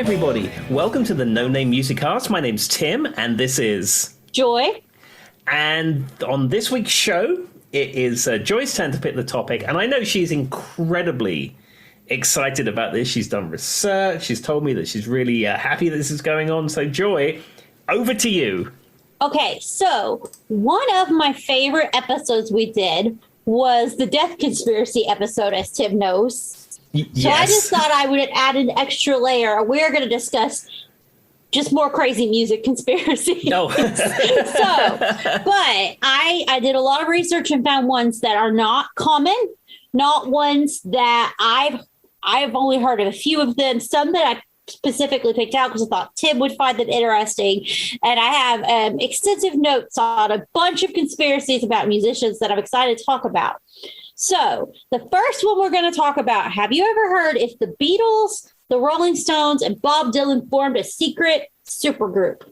everybody. Welcome to the No Name Music Cast. My name's Tim, and this is Joy. And on this week's show, it is Joy's turn to pick the topic, and I know she's incredibly excited about this. She's done research. She's told me that she's really happy that this is going on. So, Joy, over to you. Okay, so one of my favorite episodes we did was the Death Conspiracy episode, as Tim knows. So I just thought I would add an extra layer. We're going to discuss just more crazy music conspiracies. No. But I did a lot of research and found ones that are not common, not ones that I've only heard of a few of them, some that I specifically picked out because I thought Tim would find them interesting. And I have extensive notes on a bunch of conspiracies about musicians that I'm excited to talk about. So the first one we're going to talk about, have you ever heard if the Beatles, the Rolling Stones, and Bob Dylan formed a secret supergroup?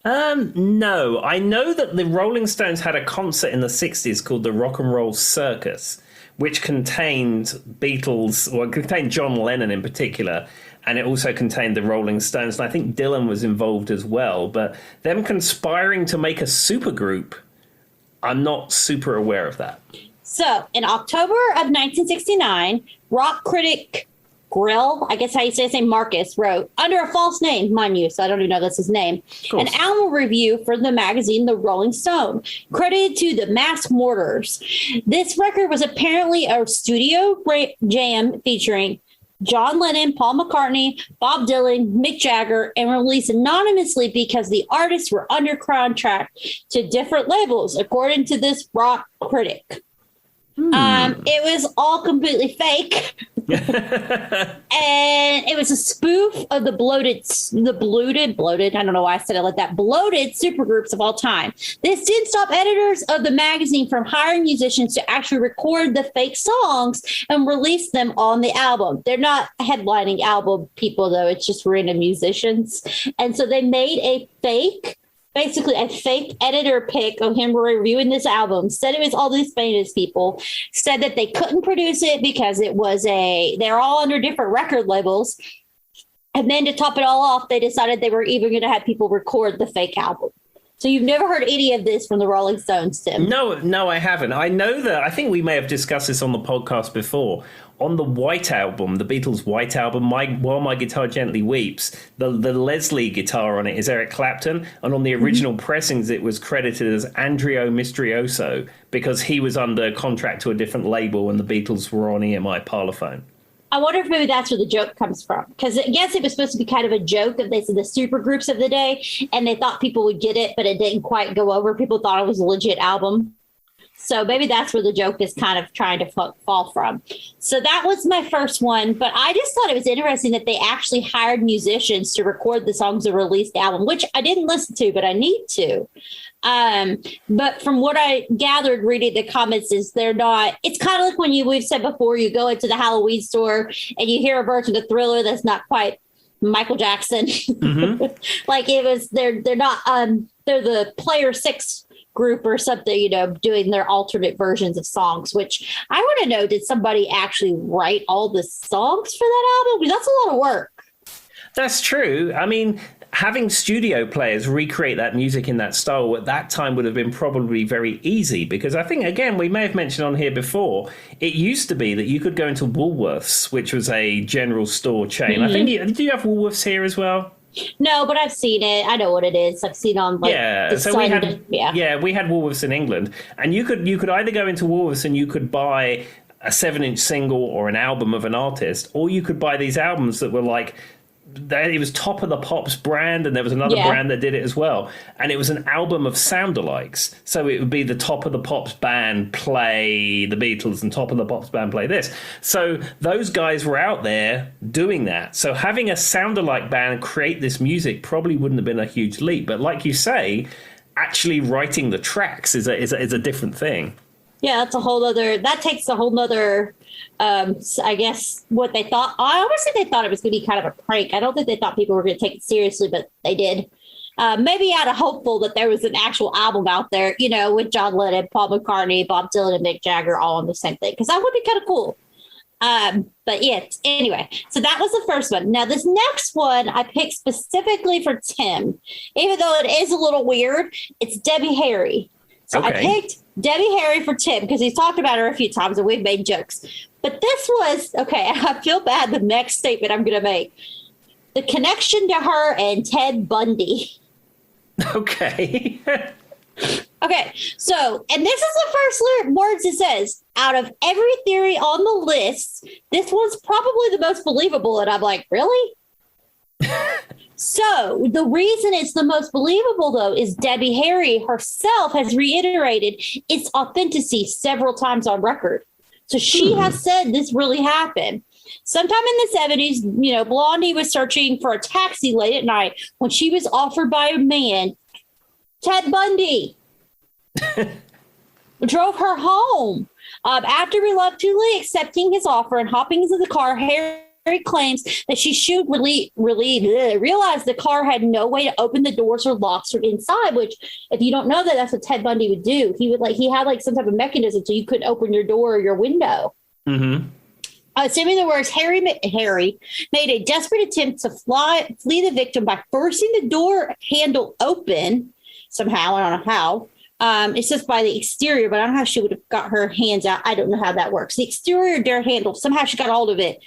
No. I know that the Rolling Stones had a concert in the 60s called the Rock and Roll Circus, which contained Beatles, or contained John Lennon in particular, and it also contained the Rolling Stones, and I think Dylan was involved as well. But them conspiring to make a supergroup, I'm not super aware of that. So, in October of 1969, rock critic Grill, I guess how you say his name, Marcus, wrote, under a false name, mind you, so I don't even know that's his name, an album review for the magazine The Rolling Stone, credited to the Masked Mortars. This record was apparently a studio jam featuring John Lennon, Paul McCartney, Bob Dylan, Mick Jagger, and released anonymously because the artists were under contract to different labels, according to this rock critic. It was all completely fake. And it was a spoof of the bloated, I don't know why I said it like that, bloated supergroups of all time. This didn't stop editors of the magazine from hiring musicians to actually record the fake songs and release them on the album. They're not headlining album people, though. It's just random musicians. And so they made a fake editor pick of him reviewing this album, said it was all these famous people, said that they couldn't produce it because they're all under different record labels. And then to top it all off, they decided they were even going to have people record the fake album. So you've never heard any of this from the Rolling Stones, Tim? No, I haven't. I know that, I think we may have discussed this on the podcast before. On the White Album, the Beatles' White Album, While My Guitar Gently Weeps, the Leslie guitar on it is Eric Clapton, and on the original pressings it was credited as Andrea Mistrioso because he was under contract to a different label and the Beatles were on EMI Parlophone. I wonder if maybe that's where the joke comes from. Because I guess it was supposed to be kind of a joke of the super groups of the day, and they thought people would get it, but it didn't quite go over. People thought it was a legit album. So maybe that's where the joke is kind of trying to fall from. So that was my first one. But I just thought it was interesting that they actually hired musicians to record the songs and release the album, which I didn't listen to, but I need to. But from what I gathered reading the comments is they're not, it's kind of like when we've said before, you go into the Halloween store and you hear a version of Thriller that's not quite Michael Jackson. Mm-hmm. Like it was, they're not, they're the Player 6 group or something, doing their alternate versions of songs, which I want to know, did somebody actually write all the songs for that album? Because that's a lot of work. That's true. I mean, having studio players recreate that music in that style at that time would have been probably very easy because I think, again, we may have mentioned on here before, it used to be that you could go into Woolworths, which was a general store chain. Mm-hmm. I think, do you have Woolworths here as well? No, but I've seen it. I know what it is. I've seen on we had Woolworths in England, and you could either go into Woolworths and you could buy a 7-inch single or an album of an artist, or you could buy these albums that were like, it was Top of the Pops brand, and there was another brand that did it as well. And it was an album of sound-alikes. So it would be the Top of the Pops band play the Beatles and Top of the Pops band play this. So those guys were out there doing that. So having a sound-alike band create this music probably wouldn't have been a huge leap. But like you say, actually writing the tracks is a different thing. Yeah, that takes a whole nother, I guess, what they thought. I almost think they thought it was going to be kind of a prank. I don't think they thought people were going to take it seriously, but they did. Maybe out of hopeful that there was an actual album out there, with John Lennon, Paul McCartney, Bob Dylan, and Mick Jagger all on the same thing, because that would be kind of cool. But yeah, anyway, so that was the first one. Now, this next one I picked specifically for Tim, even though it is a little weird. It's Debbie Harry. So I picked Debbie Harry for Tim because he's talked about her a few times and we've made jokes. But this was, okay, I feel bad the next statement I'm going to make. The connection to her and Ted Bundy. Okay. Okay, so, and this is the first words it says, out of every theory on the list, this one's probably the most believable. And I'm like, really? So the reason it's the most believable, though, is Debbie Harry herself has reiterated its authenticity several times on record. So she has said this really happened. Sometime in the 70s, Blondie was searching for a taxi late at night when she was offered by a man, Ted Bundy, drove her home. After reluctantly accepting his offer and hopping into the car, Harry claims that she should realize the car had no way to open the doors or locks from inside, which, if you don't know that, that's what Ted Bundy would do. He had some type of mechanism so you couldn't open your door or your window. Mm-hmm. Assuming the words, Harry made a desperate attempt to flee the victim by forcing the door handle open somehow. I don't know how. It's just by the exterior, but I don't know how she would have got her hands out. I don't know how that works. The exterior door handle, somehow she got hold of it.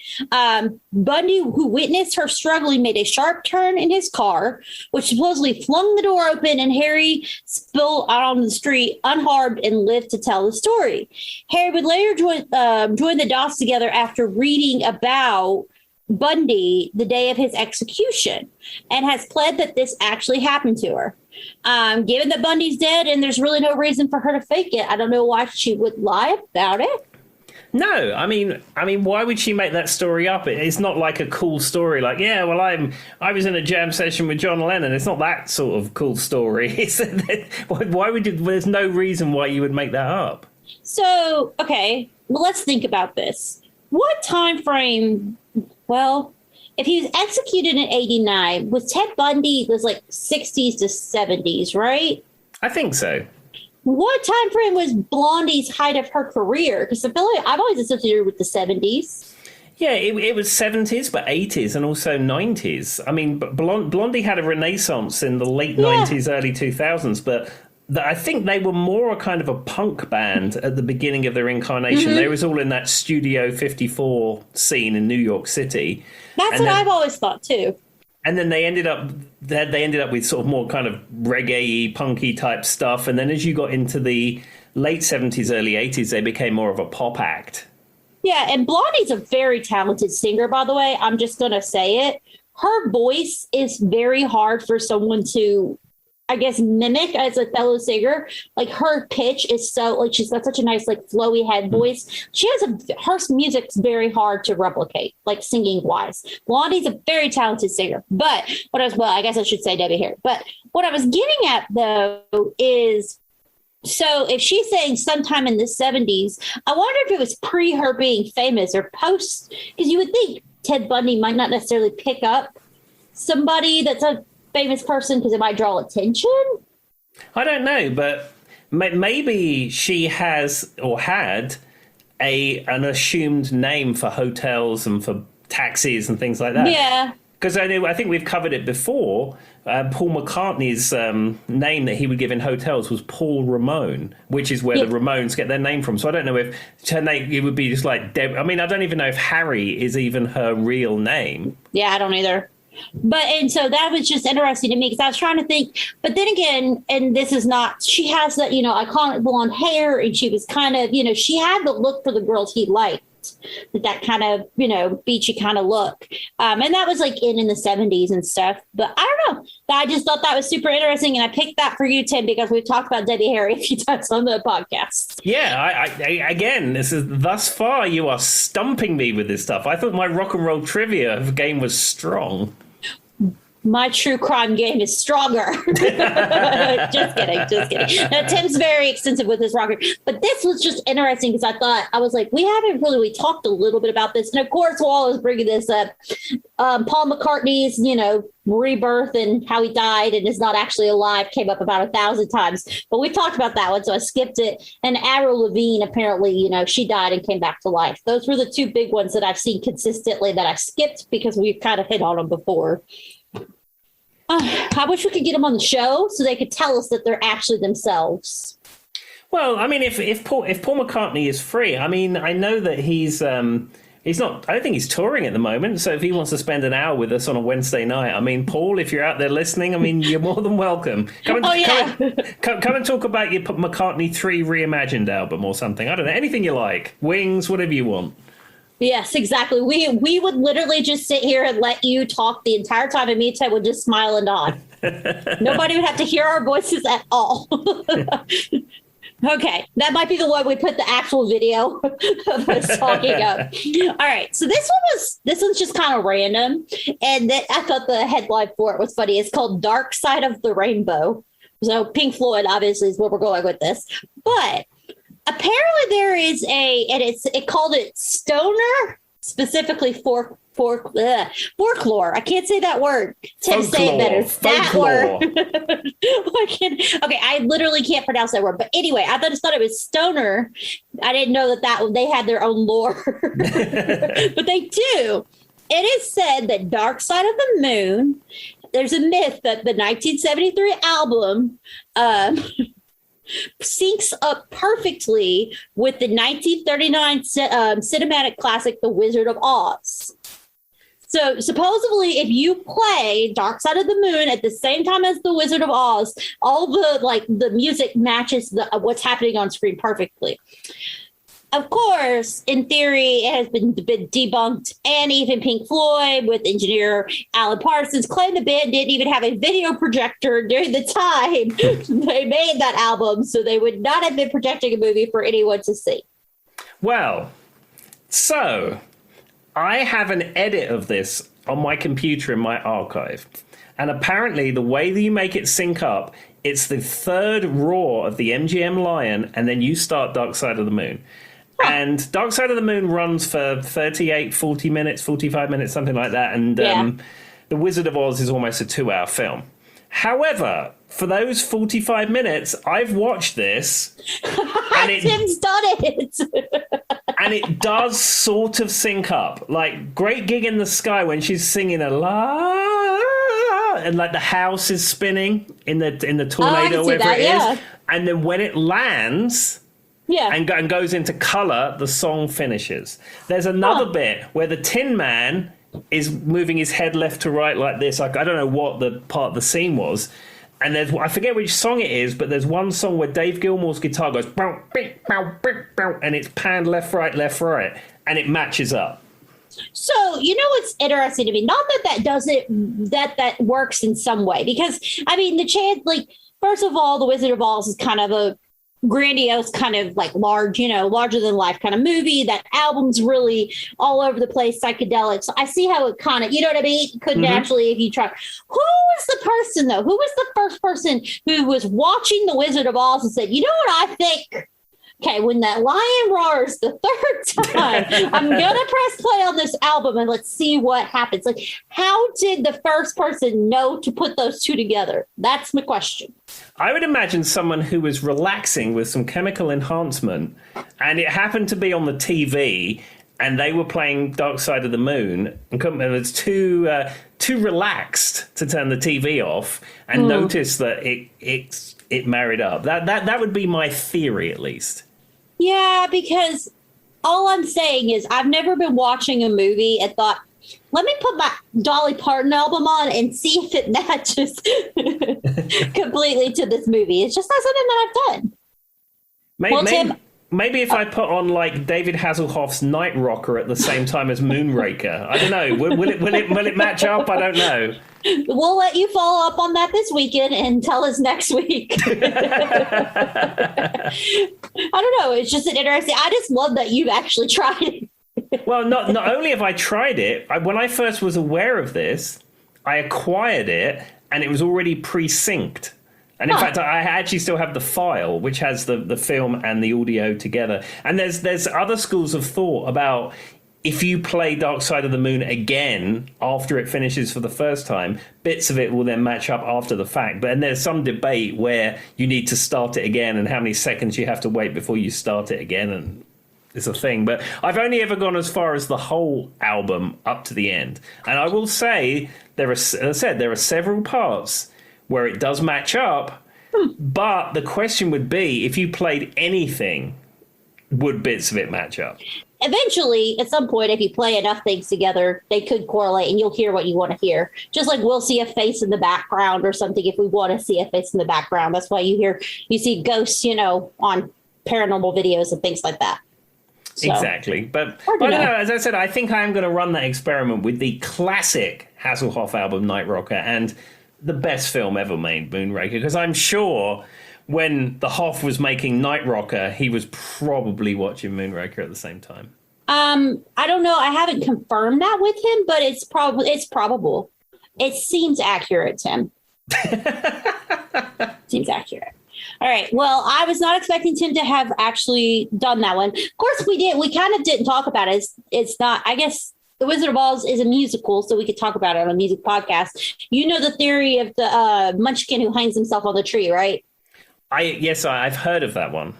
Bundy, who witnessed her struggling, made a sharp turn in his car, which supposedly flung the door open, and Harry spilled out on the street unharmed and lived to tell the story. Harry would later join the dots together after reading about Bundy the day of his execution and has pled that this actually happened to her. Given that Bundy's dead and there's really no reason for her to fake it, I don't know why she would lie about it. No, I mean, why would she make that story up? It's not like a cool story. Like, yeah, well, I was in a jam session with John Lennon. It's not that sort of cool story. Why would you? There's no reason why you would make that up. So, okay, well, let's think about this. What time frame? Well, if he was executed in 89, was Ted Bundy was 60s to 70s, right? I think so. What time frame was Blondie's height of her career? Because I feel like I've always associated her with the 70s. Yeah, it was 70s, but 80s and also 90s. I mean, Blondie had a renaissance in the late 90s, early 2000s, but I think they were more a kind of a punk band at the beginning of their incarnation. They was all in that Studio 54 scene in New York City. That's what I've always thought too. And then they ended up with sort of more kind of reggae-y, punky type stuff. And then as you got into the late 70s, early 80s, they became more of a pop act. Yeah, and Blondie's a very talented singer, by the way. I'm just going to say it. Her voice is very hard for someone to, I guess, mimic as a fellow singer. Her pitch is so, she's got such a nice, flowy head voice. She has her music's very hard to replicate, singing wise. Blondie's a very talented singer, but I guess I should say Debbie Harry. But what I was getting at though is, so if she's saying sometime in the 70s, I wonder if it was pre her being famous or post, because you would think Ted Bundy might not necessarily pick up somebody that's a famous person because it might draw attention. I don't know, but maybe she has or had an assumed name for hotels and for taxis and things like that. Yeah. Because I think we've covered it before. Paul McCartney's name that he would give in hotels was Paul Ramone, which is where the Ramones get their name from. So I don't know if her name, it would be just like Deb. I mean, I don't even know if Harry is even her real name. Yeah, I don't either. And so that was just interesting to me because I was trying to think, but then again, and this is not, she has that, iconic blonde hair, and she was kind of, she had the look for the girls he liked, that kind of, beachy kind of look. And that was in the 70s and stuff. But I don't know. I just thought that was super interesting. And I picked that for you, Tim, because we've talked about Debbie Harry a few times on the podcast. Yeah, I again, this is thus far, you are stumping me with this stuff. I thought my rock and roll trivia game was strong. my true crime game is stronger. Just kidding. Now, Tim's very extensive with his rocker, but this was just interesting because I was like, we talked a little bit about this. And of course, while I was bringing this up, Paul McCartney's, rebirth and how he died and is not actually alive came up about 1,000 times. But we talked about that one, so I skipped it. And Avril Lavigne, apparently, she died and came back to life. Those were the two big ones that I've seen consistently that I skipped because we've kind of hit on them before. I wish we could get them on the show so they could tell us that they're actually themselves. Well, I mean, if Paul McCartney is free, I mean, I know that he's not. I don't think he's touring at the moment. So if he wants to spend an hour with us on a Wednesday night, I mean, Paul, if you're out there listening, I mean, you're more than welcome. Come and talk about your McCartney 3 reimagined album or something. I don't know, anything you like, Wings, whatever you want. Yes, exactly. We would literally just sit here and let you talk the entire time, and me and Ted would just smile and nod. Nobody would have to hear our voices at all. Okay, that might be the one we put the actual video of us talking up. All right, so this one's just kind of random, and I thought the headline for it was funny. It's called "Dark Side of the Rainbow." So Pink Floyd, obviously, is where we're going with this, but apparently there is it called it stoner, specifically folklore. I can't say that word. Tim, say it better. Folklore. That word. Okay, I literally can't pronounce that word. But anyway, I thought it was stoner. I didn't know that they had their own lore. But they do. It is said that Dark Side of the Moon, there's a myth that the 1973 album syncs up perfectly with the 1939 cinematic classic The Wizard of Oz. So supposedly, if you play Dark Side of the Moon at the same time as The Wizard of Oz, all the music matches what's happening on screen perfectly. Of course, in theory, it has been debunked, and even Pink Floyd, with engineer Alan Parsons, claimed the band didn't even have a video projector during the time they made that album, so they would not have been projecting a movie for anyone to see. Well, so I have an edit of this on my computer in my archive, and apparently the way that you make it sync up, it's the third roar of the MGM Lion, and then you start Dark Side of the Moon. And Dark Side of the Moon runs for 38, 40 minutes, 45 minutes, something like that. And The Wizard of Oz is almost a 2-hour film. However, for those 45 minutes, I've watched this. And Tim's done it. And it does sort of sync up. Like, Great Gig in the Sky when she's singing a la, and like the house is spinning in the tornado, wherever it is. And then when it lands... Yeah, and goes into colour, the song finishes. There's another bit where the Tin Man is moving his head left to right like this. Like, I don't know what the part of the scene was. And I forget which song it is, but there's one song where Dave Gilmour's guitar goes, bow, beep, bow, beep, bow, and it's panned left, right, and it matches up. So, what's interesting to me? Not that does it, that works in some way. Because, I mean, the chance, like, first of all, The Wizard of Oz is kind of a grandiose, kind of like large, larger than life kind of movie. That album's really all over the place, psychedelic. So I see how it kind of, you know what I mean? It could naturally, if you try. Who was the person, though? Who was the first person who was watching The Wizard of Oz and said, you know what I think? Okay, when that lion roars the third time, I'm going to press play on this album and let's see what happens. Like, how did the first person know to put those two together? That's my question. I would imagine someone who was relaxing with some chemical enhancement, and it happened to be on the TV, and they were playing Dark Side of the Moon, and it was too relaxed to turn the TV off, and notice that it married up. That would be my theory, at least. Yeah, because all I'm saying is I've never been watching a movie and thought, let me put my Dolly Parton album on and see if it matches completely to this movie. It's just not something that I've done. Maybe if I put on like David Hasselhoff's Night Rocker at the same time as Moonraker, I don't know. Will it match up? I don't know. We'll let you follow up on that this weekend and tell us next week. I don't know. It's just an interesting. I just love that you've actually tried it. Well, not only have I tried it, when I first was aware of this, I acquired it and it was already pre-synced. And in fact, I actually still have the file, which has the film and the audio together. And there's other schools of thought about if you play Dark Side of the Moon again after it finishes for the first time, bits of it will then match up after the fact. But and there's some debate where you need to start it again and how many seconds you have to wait before you start it again. And it's a thing. But I've only ever gone as far as the whole album up to the end. And I will say, as I said, there are several parts where it does match up, but the question would be, if you played anything, would bits of it match up? Eventually, at some point, if you play enough things together, they could correlate and you'll hear what you want to hear. Just like we'll see a face in the background or something if we want to see a face in the background. That's why you see ghosts, on paranormal videos and things like that. So, exactly. But I don't know. As I said, I think I am going to run that experiment with the classic Hasselhoff album, Night Rocker, and the best film ever made, Moonraker, because I'm sure when the Hoff was making Night Rocker, he was probably watching Moonraker at the same time. I don't know. I haven't confirmed that with him, but it's probable. It seems accurate, Tim. Seems accurate. All right. Well, I was not expecting Tim to have actually done that one. Of course, we did. We kind of didn't talk about it. It's not, I guess, The Wizard of Oz is a musical, so we could talk about it on a music podcast. You know the theory of the munchkin who hangs himself on the tree, right? Yes, I've heard of that one.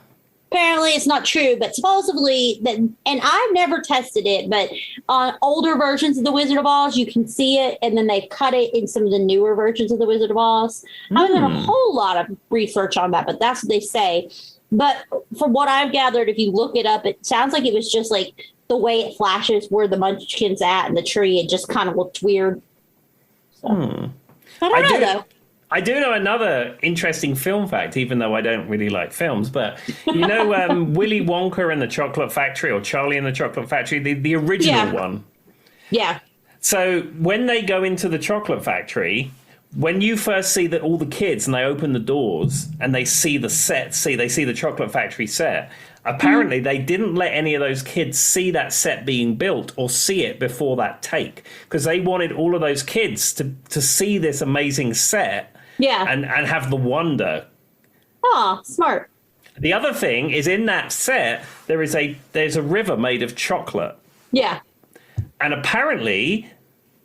Apparently it's not true, but supposedly, and I've never tested it, but on older versions of The Wizard of Oz, you can see it, and then they cut it in some of the newer versions of The Wizard of Oz. I haven't done a whole lot of research on that, but that's what they say. But from what I've gathered, if you look it up, it sounds like it was just like the way it flashes where the munchkin's at in the tree. It just kind of looked weird. So, I don't know, though. I do know another interesting film fact, even though I don't really like films, but Willy Wonka and the Chocolate Factory, or Charlie and the Chocolate Factory, the original one. Yeah. So when they go into the chocolate factory, when you first see all the kids and they open the doors and they see the set, they see the Chocolate Factory set, apparently they didn't let any of those kids see that set being built or see it before that take, because they wanted all of those kids to see this amazing set. Yeah. And have the wonder. Oh, smart. The other thing is, in that set, there's a river made of chocolate. Yeah. And apparently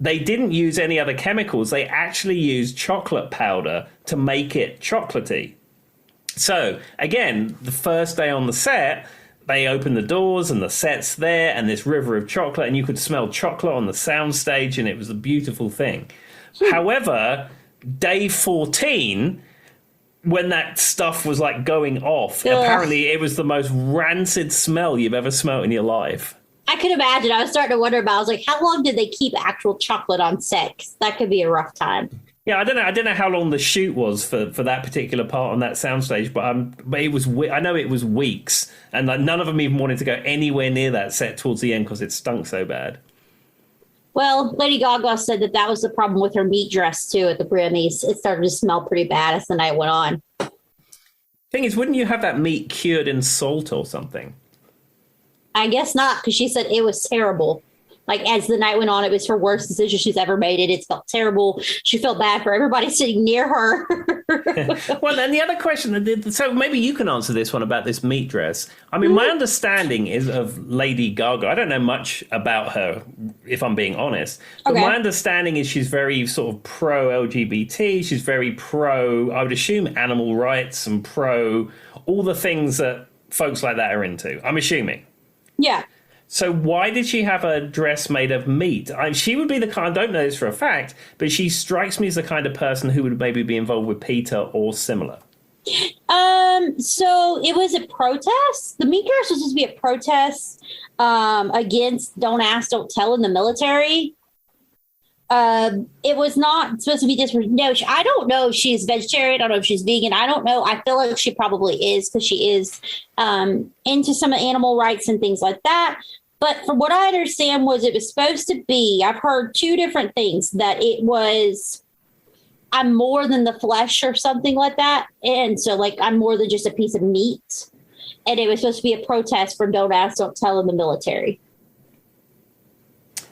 they didn't use any other chemicals. They actually used chocolate powder to make it chocolatey. So, again, the first day on the set, they open the doors and the set's there and this river of chocolate, and you could smell chocolate on the soundstage, and it was a beautiful thing. However, day 14, when that stuff was like going off, apparently it was the most rancid smell you've ever smelled in your life. I could imagine. I was starting to wonder about, I was like, how long did they keep actual chocolate on set? 'Cause that could be a rough time. Yeah, I don't know how long the shoot was for that particular part on that soundstage, but it was. I know it was weeks, and like, none of them even wanted to go anywhere near that set towards the end because it stunk so bad. Well, Lady Gaga said that was the problem with her meat dress, too, at the Grammys. It started to smell pretty bad as the night went on. Thing is, wouldn't you have that meat cured in salt or something? I guess not, because she said it was terrible. Like, as the night went on, it was her worst decision she's ever made. It felt terrible. She felt bad for everybody sitting near her. Well, and the other question, so maybe you can answer this one about this meat dress. I mean, my understanding is of Lady Gaga. I don't know much about her, if I'm being honest. But my understanding is she's very sort of pro-LGBT. She's very pro, I would assume, animal rights and pro all the things that folks like that are into. I'm assuming. Yeah. So why did she have a dress made of meat? She would be the kind, I don't know this for a fact, but she strikes me as the kind of person who would maybe be involved with PETA or similar. So it was a protest. The meat dress was supposed to be a protest against Don't Ask, Don't Tell in the military. It was not supposed to be just, no, I don't know if she's vegetarian. I don't know if she's vegan. I don't know. I feel like she probably is, because she is into some animal rights and things like that. But from what I understand it was supposed to be, I've heard two different things, that it was, I'm more than the flesh or something like that. And so like, I'm more than just a piece of meat. And it was supposed to be a protest for Don't Ask, Don't Tell in the military.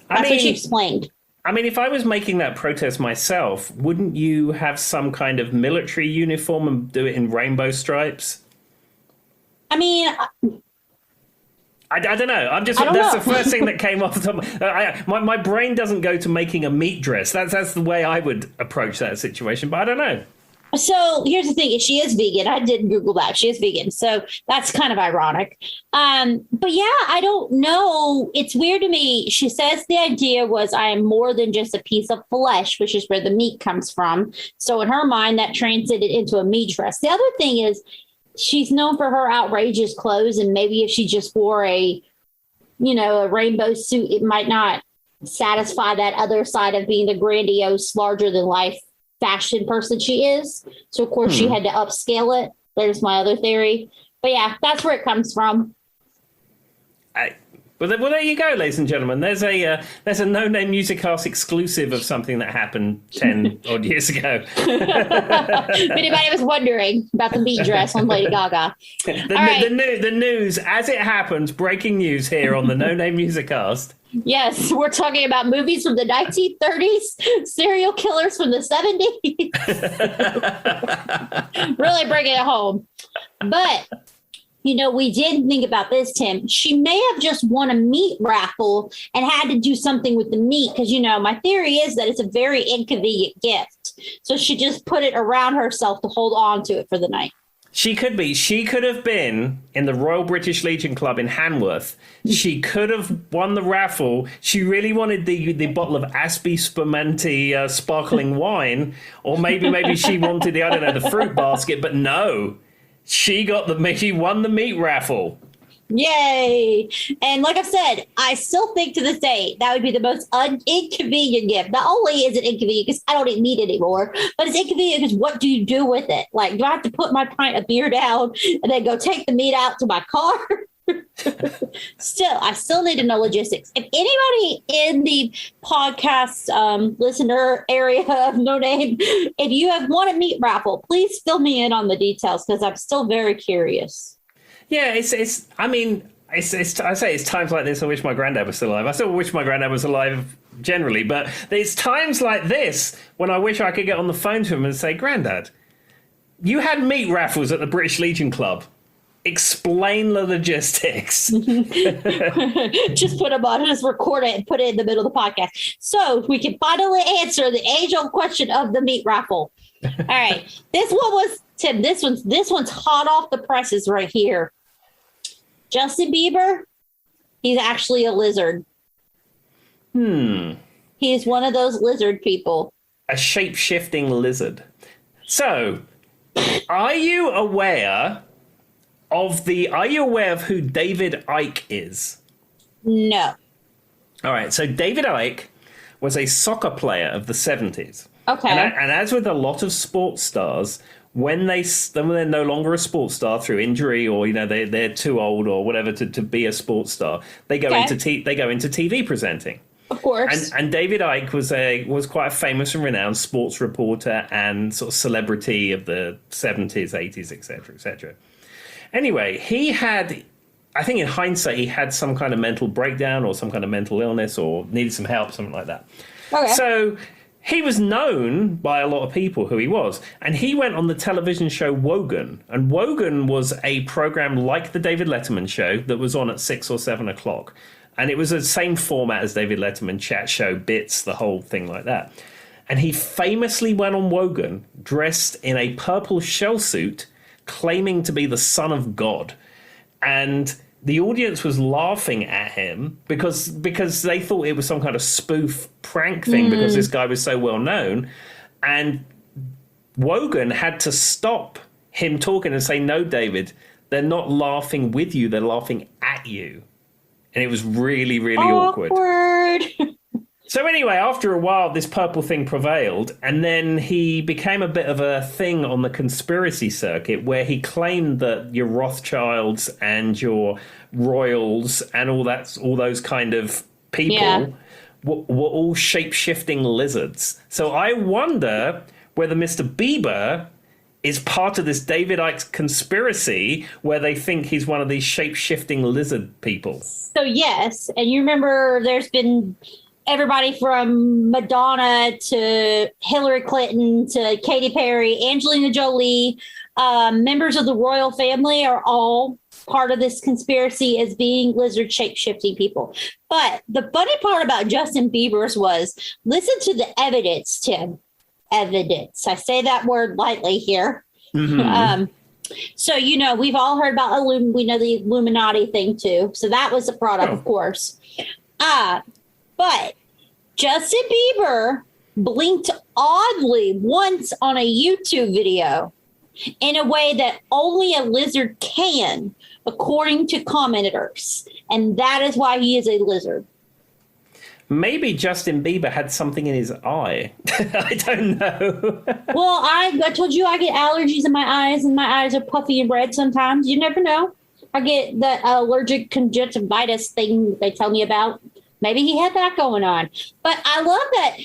That's what she explained. I mean, if I was making that protest myself, wouldn't you have some kind of military uniform and do it in rainbow stripes? I mean, I don't know. That's the first thing that came off the top. My brain doesn't go to making a meat dress. That's the way I would approach that situation. But I don't know. so here's the thing: she is vegan. I did Google that. She is vegan, so that's kind of ironic. But yeah, I don't know. It's weird to me. She says the idea was I am more than just a piece of flesh, which is where the meat comes from. So in her mind, that translated into a meat dress. The other thing is, she's known for her outrageous clothes, and maybe if she just wore a rainbow suit, it might not satisfy that other side of being the grandiose, larger than life fashion person she is. So of course she had to upscale it. There's my other theory. But yeah, that's where it comes from. Well, there you go, ladies and gentlemen. There's a No Name Music Cast exclusive of something that happened 10 odd years ago. If anybody was wondering about the meat dress on Lady Gaga. The news, as it happens, breaking news here on the No Name Music Cast. Yes, we're talking about movies from the 1930s, serial killers from the 70s. Really bringing it home. But we did think about this, Tim. She may have just won a meat raffle and had to do something with the meat because, my theory is that it's a very inconvenient gift. So she just put it around herself to hold on to it for the night. She could be. She could have been in the Royal British Legion Club in Hanworth. She could have won the raffle. She really wanted the bottle of Aspie Spumante sparkling wine. Or maybe she wanted the fruit basket. But no. She won the meat raffle. Yay. And like I've said, I still think to this day that would be the most inconvenient gift. Not only is it inconvenient because I don't eat meat anymore, but it's inconvenient because what do you do with it? Like, do I have to put my pint of beer down and then go take the meat out to my car? I still need to know logistics. If anybody in the podcast listener area of No Name, if you have won a meat raffle, please fill me in on the details because I'm still very curious. Yeah, I say it's times like this I wish my granddad was still alive. I still wish my granddad was alive generally, but it's times like this when I wish I could get on the phone to him and say, Granddad, you had meat raffles at the British Legion Club. Explain the logistics. Just put them on, just record it and put it in the middle of the podcast. So we can finally answer the age-old question of the meat raffle. All right. This one was, Tim, this one's hot off the presses right here. Justin Bieber, he's actually a lizard. He's one of those lizard people. A shape-shifting lizard. So, are you aware of who David Ike is? No. All right, so David Ike was a soccer player of the 70s. Okay. And as with a lot of sports stars, when they're no longer a sports star through injury or they're too old or whatever to be a sports star, they go into TV presenting. Of course. And David Ike was quite a famous and renowned sports reporter and sort of celebrity of the 70s, 80s, etc., etc. Anyway, he had, I think in hindsight, he had some kind of mental breakdown or some kind of mental illness or needed some help, something like that. Okay. So he was known by a lot of people who he was. And he went on the television show Wogan. And Wogan was a program like the David Letterman show that was on at 6 or 7 o'clock. And it was the same format as David Letterman, chat show, bits, the whole thing like that. And he famously went on Wogan dressed in a purple shell suit, claiming to be the son of God. And the audience was laughing at him because they thought it was some kind of spoof prank thing because this guy was so well known. And Wogan had to stop him talking and say, no, David, they're not laughing with you, they're laughing at you. And it was really, really awkward. So anyway, after a while, this purple thing prevailed, and then he became a bit of a thing on the conspiracy circuit where he claimed that your Rothschilds and your royals and all those kind of people were all shape-shifting lizards. So I wonder whether Mr. Bieber is part of this David Icke conspiracy where they think he's one of these shape-shifting lizard people. So yes, and you remember there's been everybody from Madonna to Hillary Clinton to Katy Perry, Angelina Jolie, members of the royal family are all part of this conspiracy as being lizard shape-shifting people. But the funny part about Justin Bieber's was, listen to the evidence, Tim. Evidence. I say that word lightly here. Mm-hmm. So, we've all heard about we know the Illuminati thing too. So that was a product, of course. But Justin Bieber blinked oddly once on a YouTube video in a way that only a lizard can, according to commenters. And that is why he is a lizard. Maybe Justin Bieber had something in his eye. I don't know. Well, I told you I get allergies in my eyes, and my eyes are puffy and red sometimes. You never know. I get the allergic conjunctivitis thing they tell me about. Maybe he had that going on. But I love that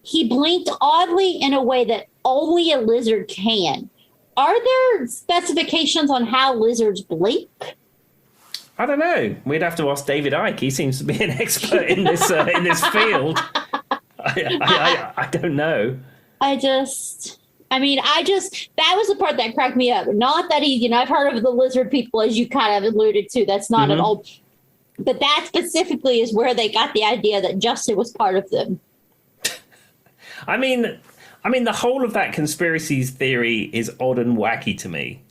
he blinked oddly in a way that only a lizard can. Are there specifications on how lizards blink? I don't know. We'd have to ask David Ike. He seems to be an expert in this field. I don't know. That was the part that cracked me up. Not that I've heard of the lizard people, as you kind of alluded to. That's not at all. But that specifically is where they got the idea that Justin was part of them. I mean, the whole of that conspiracy theory is odd and wacky to me.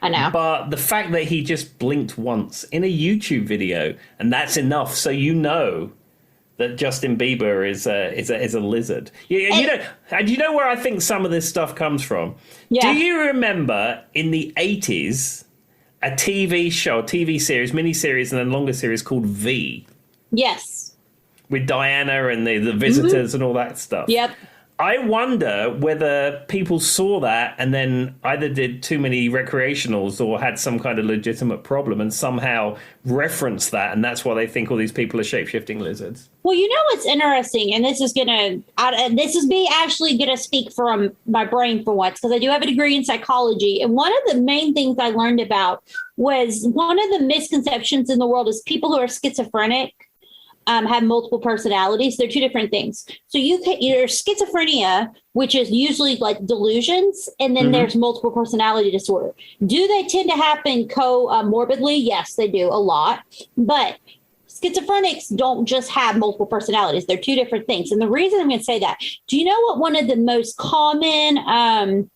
I know. But the fact that he just blinked once in a YouTube video, and that's enough, so that Justin Bieber is a lizard. And you know where I think some of this stuff comes from? Yeah. Do you remember in the 80s a TV series, miniseries, and a longer series called V? Yes. With Diana and the visitors and all that stuff. Yep. I wonder whether people saw that and then either did too many recreationals or had some kind of legitimate problem and somehow referenced that, and that's why they think all these people are shape-shifting lizards. Well, what's interesting, and this is me actually gonna speak from my brain for once, because I do have a degree in psychology, and one of the main things I learned about was one of the misconceptions in the world is people who are schizophrenic have multiple personalities. They're two different things. So there's schizophrenia, which is usually like delusions, and then there's multiple personality disorder. Do they tend to happen morbidly? Yes, they do a lot. But schizophrenics don't just have multiple personalities. They're two different things. And the reason I'm going to say that, do you know what one of the most common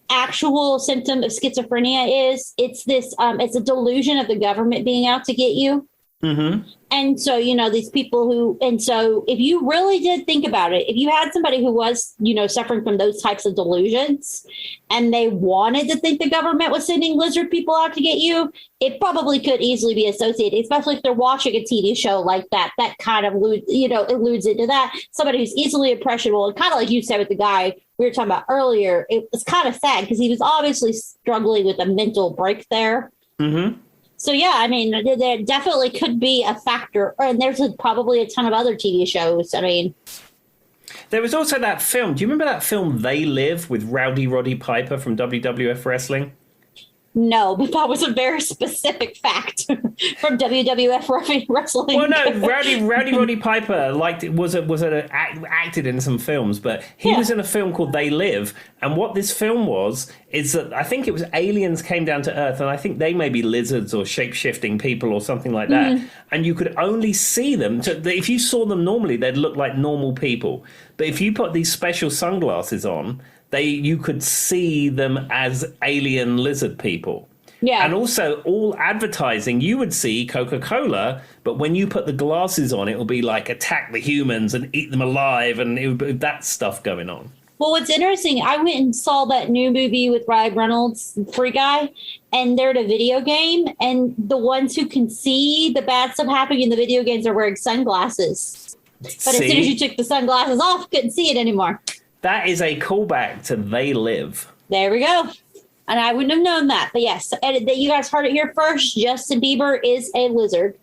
actual symptom of schizophrenia is? It's this, it's a delusion of the government being out to get you. Mm-hmm. And so, these people if you really did think about it, if you had somebody who was, suffering from those types of delusions and they wanted to think the government was sending lizard people out to get you, it probably could easily be associated, especially if they're watching a TV show like that. That kind of, alludes into that. Somebody who's easily impressionable, and kind of like you said with the guy we were talking about earlier, it was kind of sad because he was obviously struggling with a mental break there. Mm-hmm. So, yeah, there definitely could be a factor. And there's probably a ton of other TV shows. There was also that film. Do you remember that film They Live with Rowdy Roddy Piper from WWF Wrestling? No, but that was a very specific fact from WWF Wrestling. Well, no, Rowdy Roddy Piper acted in some films, but he was in a film called They Live. And what this film is that I think it was aliens came down to Earth, and I think they may be lizards or shape-shifting people or something like that. Mm-hmm. And you could only see them. If you saw them normally, they'd look like normal people. But if you put these special sunglasses on, you could see them as alien lizard people. Yeah. And also all advertising, you would see Coca-Cola, but when you put the glasses on, it will be like attack the humans and eat them alive, and it would be that stuff going on. Well, what's interesting, I went and saw that new movie with Ryan Reynolds, Free Guy, and they're at a video game, and the ones who can see the bad stuff happening in the video games are wearing sunglasses. But as soon as you took the sunglasses off, couldn't see it anymore. That is a callback to They Live. There we go. And I wouldn't have known that. But yes, you guys heard it here first. Justin Bieber is a lizard.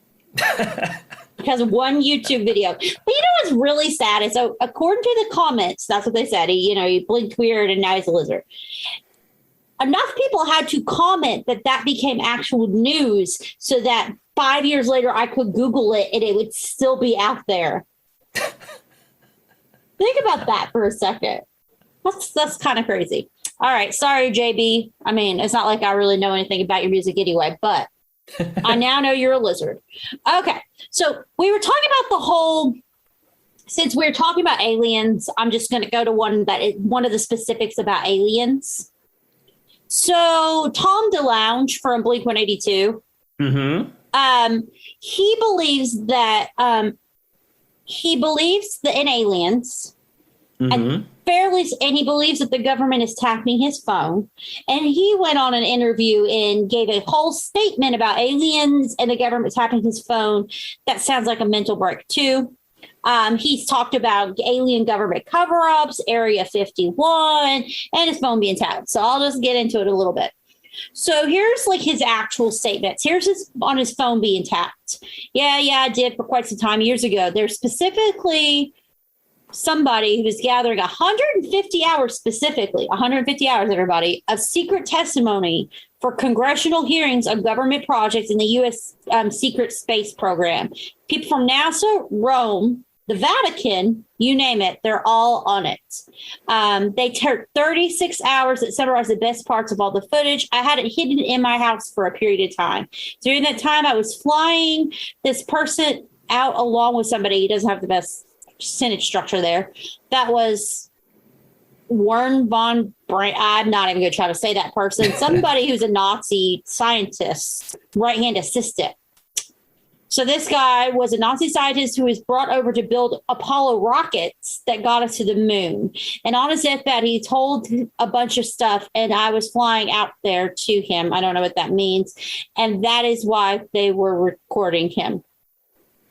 Because of one YouTube video. But what's really sad is, so according to the comments, that's what they said. He blinked weird and now he's a lizard. Enough people had to comment that became actual news so that 5 years later I could Google it and it would still be out there. Think about that for a second. That's kind of crazy. All right. Sorry, JB. I mean, it's not like I really know anything about your music anyway, but I now know you're a lizard. Okay. So we were talking about the whole, since we're talking about aliens, I'm just going to go to one of the specifics about aliens. So Tom DeLonge from Blink-182, he believes in aliens, and he believes that the government is tapping his phone. And he went on an interview and gave a whole statement about aliens and the government tapping his phone. That sounds like a mental break too. He's talked about alien government cover-ups, Area 51, and his phone being tapped. So I'll just get into it a little bit. So here's like his actual statements. Here's on his phone being tapped. Yeah, I did for quite some time years ago. There's specifically somebody who was gathering 150 hours, specifically 150 hours, everybody, of secret testimony for congressional hearings of government projects in the U.S. Secret Space Program. People from NASA, Rome, the Vatican, you name it, they're all on it. They took 36 hours that summarized the best parts of all the footage. I had it hidden in my house for a period of time. During that time, I was flying this person out along with somebody who doesn't have the best sentence structure there. That was Wern von Braun. I'm not even going to try to say that person. Somebody who's a Nazi scientist, right-hand assistant. So this guy was a Nazi scientist who was brought over to build Apollo rockets that got us to the moon. And on his deathbed, he told a bunch of stuff, and I was flying out there to him. I don't know what that means. And that is why they were recording him.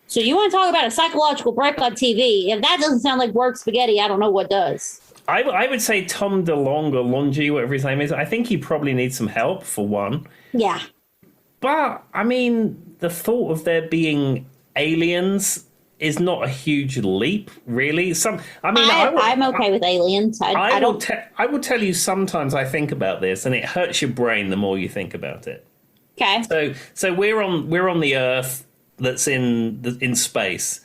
So you want to talk about a psychological break on TV? If that doesn't sound like word spaghetti, I don't know what does. I would say Tom DeLonge or Longy, whatever his name is. I think he probably needs some help, for one. Yeah. But, I mean, the thought of there being aliens is not a huge leap, really. I'm okay with aliens. I will tell you sometimes I think about this, and it hurts your brain the more you think about it. Okay. So we're on the Earth that's in space,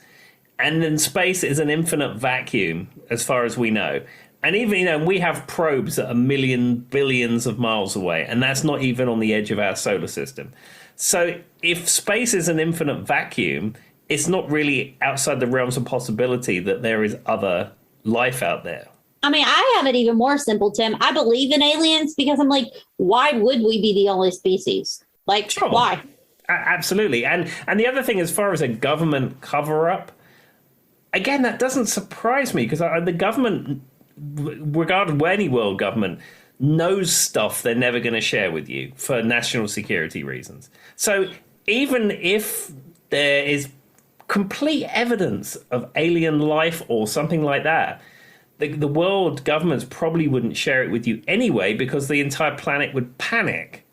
and then space is an infinite vacuum as far as we know. And even, we have probes that are billions of miles away, and that's not even on the edge of our solar system. So if space is an infinite vacuum, it's not really outside the realms of possibility that there is other life out there. I mean, I have it even more simple, Tim. I believe in aliens because I'm like, why would we be the only species? Like, sure. Why? Absolutely. And the other thing, as far as a government cover-up, again, that doesn't surprise me because the government, regardless of any world government, knows stuff they're never going to share with you for national security reasons. So even if there is complete evidence of alien life or something like that, the world governments probably wouldn't share it with you anyway because the entire planet would panic.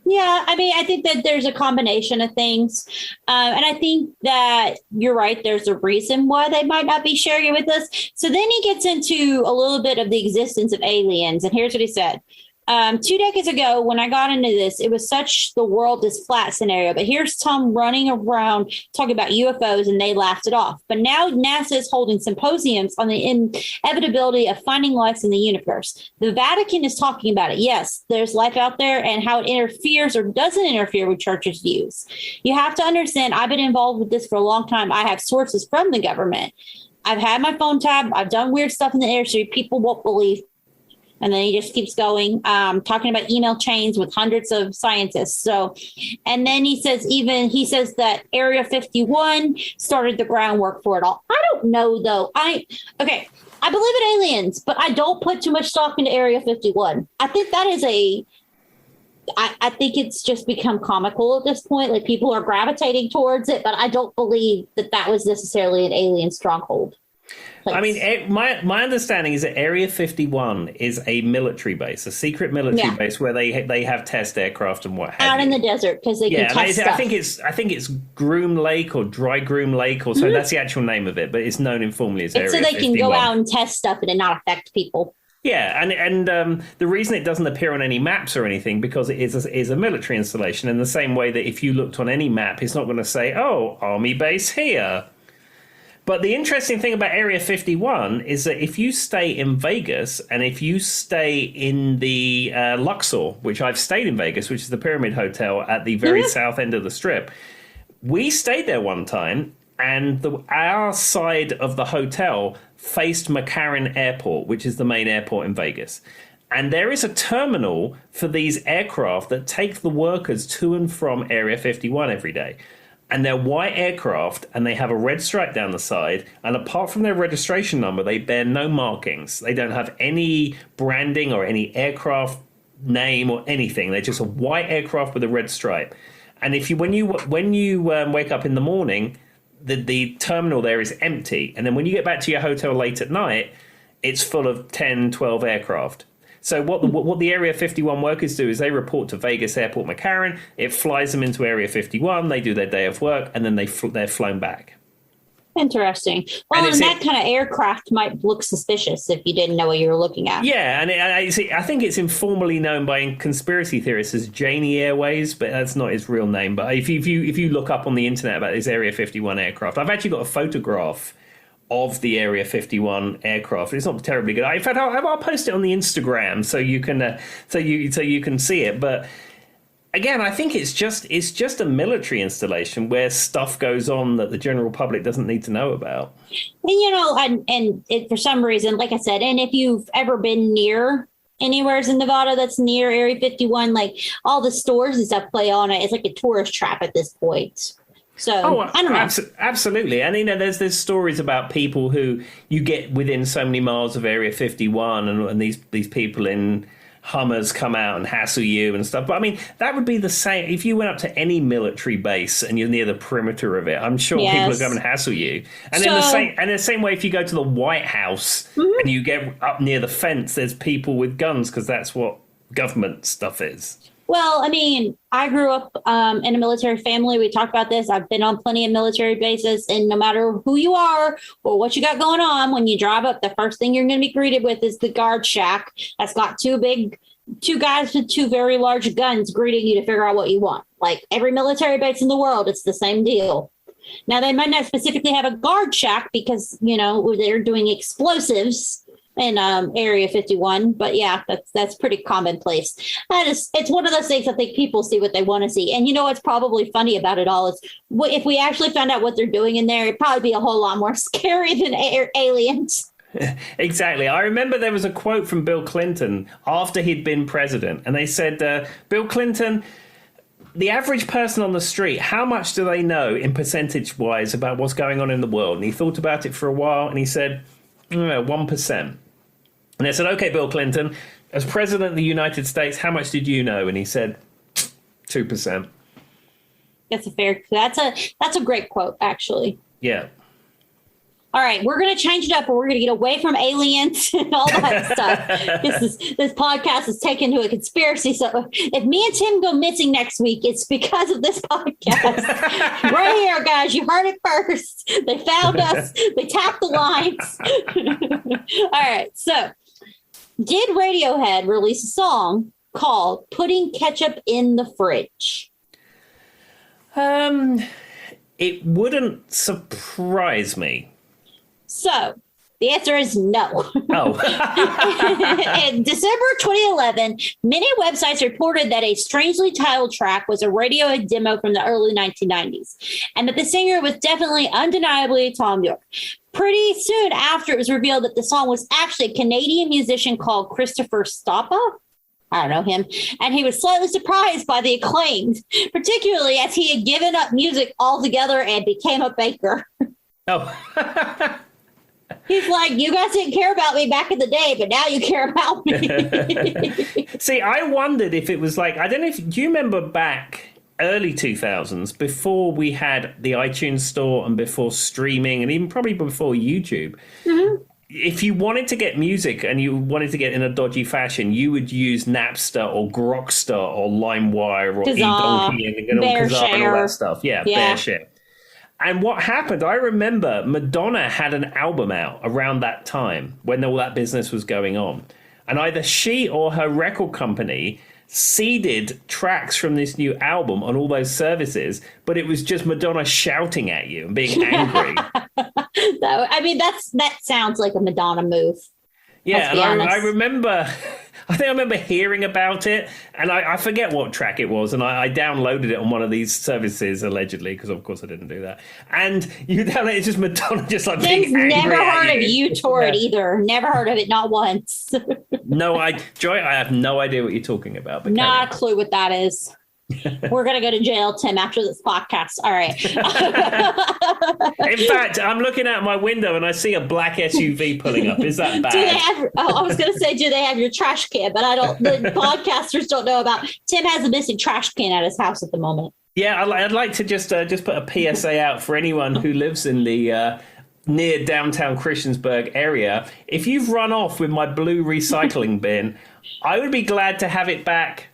Yeah, I mean, I think that there's a combination of things. And I think that you're right. There's a reason why they might not be sharing it with us. So then he gets into a little bit of the existence of aliens. And here's what he said. 2 decades ago, when I got into this, it was such the world is flat scenario. But here's Tom running around talking about UFOs, and they laughed it off. But now NASA is holding symposiums on the inevitability of finding life in the universe. The Vatican is talking about it. Yes, there's life out there, and how it interferes or doesn't interfere with churches' views. You have to understand, I've been involved with this for a long time. I have sources from the government. I've had my phone tapped. I've done weird stuff in the air, so people won't believe. And then he just keeps going, talking about email chains with hundreds of scientists. So, and then he says that Area 51 started the groundwork for it all. I don't know, though. I believe in aliens, but I don't put too much stock into Area 51. I think that is I think it's just become comical at this point. Like, people are gravitating towards it, but I don't believe that was necessarily an alien stronghold. Place. I mean, my understanding is that Area 51 is a military base, a secret military base where they have test aircraft and what have you. Out in the desert because they can test stuff. I think it's Groom Lake or Dry Groom Lake or so. That's the actual name of it, but it's known informally as Area 51. So they can go out and test stuff and it not affect people. Yeah, and the reason it doesn't appear on any maps or anything because it is a military installation in the same way that if you looked on any map, it's not going to say, oh, army base here. But the interesting thing about Area 51 is that if you stay in Vegas and if you stay in the Luxor, which I've stayed in Vegas, which is the Pyramid Hotel at the very south end of the Strip, we stayed there one time, and our side of the hotel faced McCarran Airport, which is the main airport in Vegas. And there is a terminal for these aircraft that take the workers to and from Area 51 every day. And they're white aircraft, and they have a red stripe down the side. And apart from their registration number, they bear no markings. They don't have any branding or any aircraft name or anything. They're just a white aircraft with a red stripe. And if you when you wake up in the morning, the terminal there is empty. And then when you get back to your hotel late at night, it's full of 10, 12 aircraft. So what the Area 51 workers do is they report to Vegas Airport McCarran. It flies them into Area 51. They do their day of work, and then they're flown back. Interesting. Well, and that kind of aircraft might look suspicious if you didn't know what you were looking at. Yeah, and I think it's informally known by conspiracy theorists as Janie Airways, but that's not his real name. But if you look up on the internet about this Area 51 aircraft, I've actually got a photograph of the Area 51 aircraft. It's not terribly good. In fact, I'll post it on the Instagram so you can so you can see it. But again, I think it's just a military installation where stuff goes on that the general public doesn't need to know about. And it, for some reason, like I said, and if you've ever been near anywhere in Nevada that's near Area 51, like all the stores and stuff play on it. It's like a tourist trap at this point. So I don't know. Absolutely. And, there's stories about people who you get within so many miles of Area 51 and these people in Hummers come out and hassle you and stuff. But I mean, that would be the same if you went up to any military base and you're near the perimeter of it. I'm sure people are going to hassle you. And in the same way, if you go to the White House and you get up near the fence, there's people with guns because that's what government stuff is. Well, I mean, I grew up in a military family. We talked about this. I've been on plenty of military bases, and no matter who you are or what you got going on, when you drive up, the first thing you're going to be greeted with is the guard shack that's got two guys with two very large guns greeting you to figure out what you want. Like every military base in the world, it's the same deal. Now, they might not specifically have a guard shack because, they're doing explosives in Area 51, but yeah, that's pretty commonplace. It's one of those things I think people see what they want to see. And what's probably funny about it all is if we actually found out what they're doing in there, it'd probably be a whole lot more scary than aliens. Exactly. I remember there was a quote from Bill Clinton after he'd been president, and they said, Bill Clinton, the average person on the street, how much do they know in percentage-wise about what's going on in the world? And he thought about it for a while, and he said, 1%. And they said, okay, Bill Clinton, as president of the United States, how much did you know? And he said, 2%. That's a great quote, actually. Yeah. All right, we're going to change it up, and we're going to get away from aliens and all that stuff. This podcast is taken to a conspiracy. So if me and Tim go missing next week, it's because of this podcast. Right here, guys. You heard it first. They found us. They tapped the lines. All right. So did Radiohead release a song called Putting Ketchup in the Fridge? It wouldn't surprise me. So the answer is no. Oh. In December 2011, many websites reported that a strangely titled track was a Radiohead demo from the early 1990s, and that the singer was definitely undeniably Tom York. Pretty soon after, it was revealed that the song was actually a Canadian musician called Christopher Stoppa. I don't know him. And he was slightly surprised by the acclaim, particularly as he had given up music altogether and became a baker. Oh. He's like, you guys didn't care about me back in the day, but now you care about me. See, I wondered if it was like, I don't know do you remember back early 2000s, before we had the iTunes store and before streaming and even probably before YouTube, if you wanted to get music and you wanted to get in a dodgy fashion, you would use Napster or Grokster or LimeWire or eDonkey and all that stuff. Yeah, BearShare. And what happened, I remember Madonna had an album out around that time when all that business was going on. And either she or her record company seeded tracks from this new album on all those services, but it was just Madonna shouting at you and being angry. No, I mean that sounds like a Madonna move. Yeah, and I remember, I think I remember hearing about it, and I forget what track it was, and I downloaded it on one of these services, allegedly, because of course I didn't do that. And you download it's just Madonna just like being angry never heard at of you toward it either. Never heard of it, not once. No, Joy, I have no idea what you're talking about. But not a clue what that is. We're going to go to jail, Tim, after this podcast. All right. In fact, I'm looking out my window and I see a black SUV pulling up. Is that bad? I was going to say, do they have your trash can? But the podcasters don't know about. Tim has a missing trash can at his house at the moment. Yeah, I'd like to just put a PSA out for anyone who lives in the near downtown Christiansburg area. If you've run off with my blue recycling bin, I would be glad to have it back.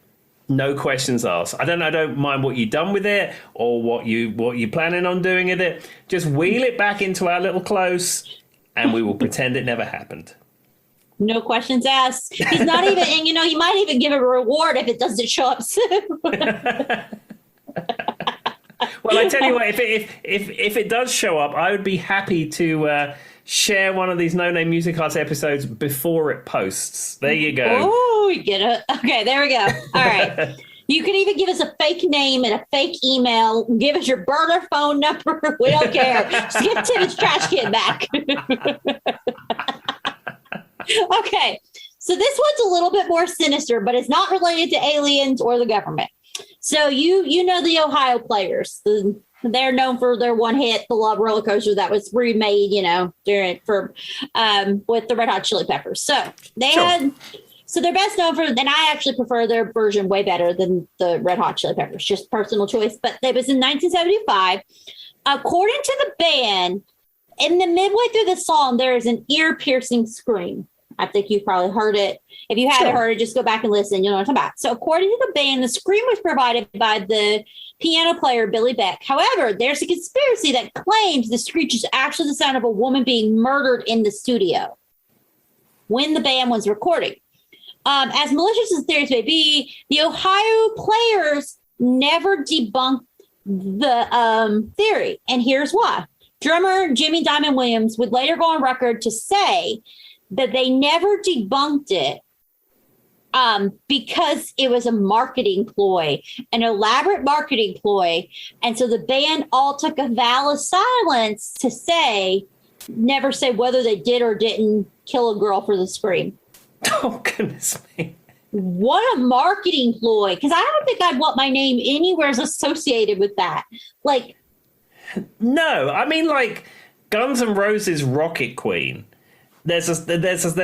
No questions asked. I don't mind what you've done with it or what you're planning on doing with it. Just wheel it back into our little close and we will pretend it never happened. No questions asked. He's not even, and he might even give a reward if it doesn't show up soon. Well, I tell you what, if it does show up, I would be happy to share one of these No Name Music Arts episodes before it posts. There you go. Oh, you get it. Okay, there we go. All right. You can even give us a fake name and a fake email. Give us your burner phone number. We don't care. Just give Tim his trash can back. Okay. So this one's a little bit more sinister, but it's not related to aliens or the government. So you know the Ohio Players. They're known for their one hit, The Love Roller Coaster, that was remade, with the Red Hot Chili Peppers. So they're best known for, and I actually prefer their version way better than the Red Hot Chili Peppers, just personal choice. But it was in 1975. According to the band, in the midway through the song, there is an ear-piercing scream. I think you've probably heard it. If you haven't heard it, just go back and listen. You'll know what I'm talking about. So according to the band, the scream was provided by the piano player Billy Beck. However, there's a conspiracy that claims the screech is actually the sound of a woman being murdered in the studio when the band was recording. As malicious as theories may be, the Ohio Players never debunked the theory. And here's why. Drummer Jimmy Diamond Williams would later go on record to say that they never debunked it because it was a marketing ploy, an elaborate marketing ploy. And so the band all took a vow of silence to never say whether they did or didn't kill a girl for the scream. Oh, goodness me. What a marketing ploy. Because I don't think I'd want my name anywhere associated with that. No, I mean, Guns N' Roses' Rocket Queen. There's